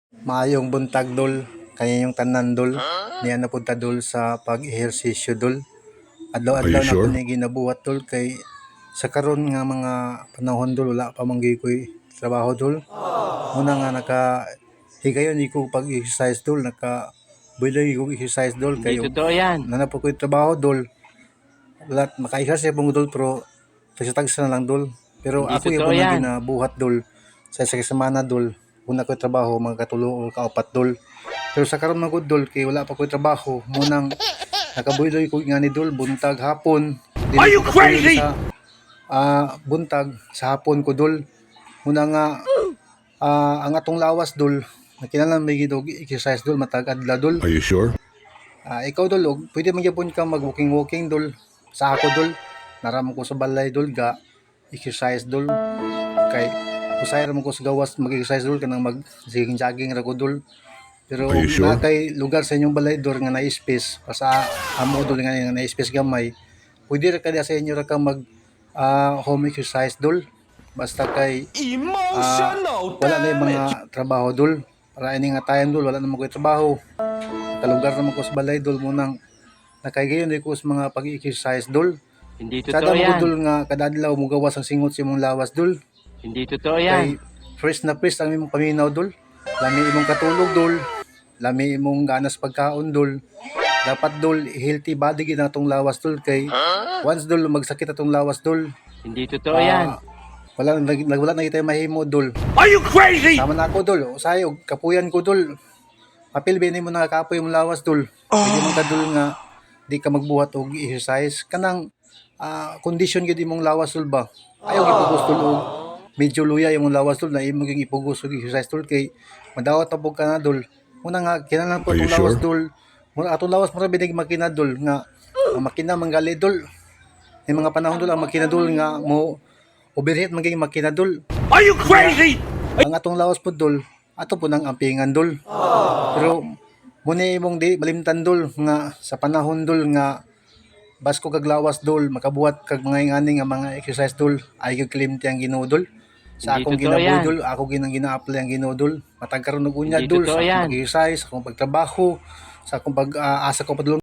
Maayong buntag dol, kaya yung tanan dol, niya napunta dol sa pag-ehersisyo dol. Adlaw-adlaw na ko sure? niya ginabuhat dol kay sa karon nga mga panahon dol wala pa man gyud ko'y trabaho dol. Muna nga higayon ko pag-exercise dol, buloy ko exercise dol Hindi kay totoo yan. nanapo ko'y trabaho dol. Wala maka-exercise pong dol pero tagsa na lang dol. Pero Hindi ako yung totoo na yan. ginabuhat dol sa semana dol. Una ko trabaho mga katulo o kaupat dol. Pero sa karon magud dol kay wala pa ko trabaho, munang nakabuloy ko nga ni dol buntag hapon. Are you crazy? Sa buntag sa hapon ko dol. Muna nga ang atong lawas dol, nakinahanglan may gidog exercise dol matag adlaw dol. Are you sure? Ikaw dol, pwede man gyapon ka mag-walking dol. Sa ako dol, naram ko sa balay dol ga exercise dol. Kay usay ra man ko sa gawas mag-exercise dol kanang mag-jogging ra ko dol. Pero Are you sure? na kay lugar sa inyong balay dol nga na space, sa amo dol nga na space gamay. Pwede ra kada sa inyo ra ka mag home exercise dol. Basta kay wala na yung mga trabaho dol. Para ini nga tayo dol, wala na mo ko'y trabaho. Kalugar naman ko sa balay dol mo nang nakaigayon din ko sa mga pag-exercise dol. Hindi Sada totoo mo yan. dol nga kada adlaw mo gawas ang singot sa imong lawas dol. Hindi totoo Kay yan. fresh na fresh ang imong paminaw dol. Lami imong katulog dol. Lami imong ganas pagkaon dol. Dapat dol healthy body gid atong lawas dol kay once dol magsakit atong lawas dol. Hindi totoo yan. Wala na kita mahimo dol. Are you crazy? Tama na ako dol. Usayog kapuyan ko dol. Apil bini mo nakakapoy imong lawas dol. Pwede mo ka dol nga di ka magbuhat og exercise kanang condition gid imong lawas dol ba. Ayaw gipugos dol og medyo luya imong lawas dol na imo gyud ipugos og exercise dol kay madawat na pug ka na dol. Muna nga kinahanglan po Are you itong lawas sure? dol. Muna atong lawas mura binig makina dol nga ang makina manggali dol. Yung mga panahon dol ang makina dol nga mo overheat maging makina dol. Are you crazy? Ang atong lawas po dol ato po nang ampingan dol. Pero muna imong di malimtan dol nga sa panahon dol nga basko kag lawas dol makabuhat kag mga ingani nga mga exercise dol ay gyud kalimti ang Ginoo dol. Sa Hindi akong totoo ginabuhi yan. dol, ako gina-apply ang Ginoo dol. Matag karon og unya Hindi dol totoo sa akong yan. pag-exercise, sa akong pagtrabaho, sa akong asa ko padulong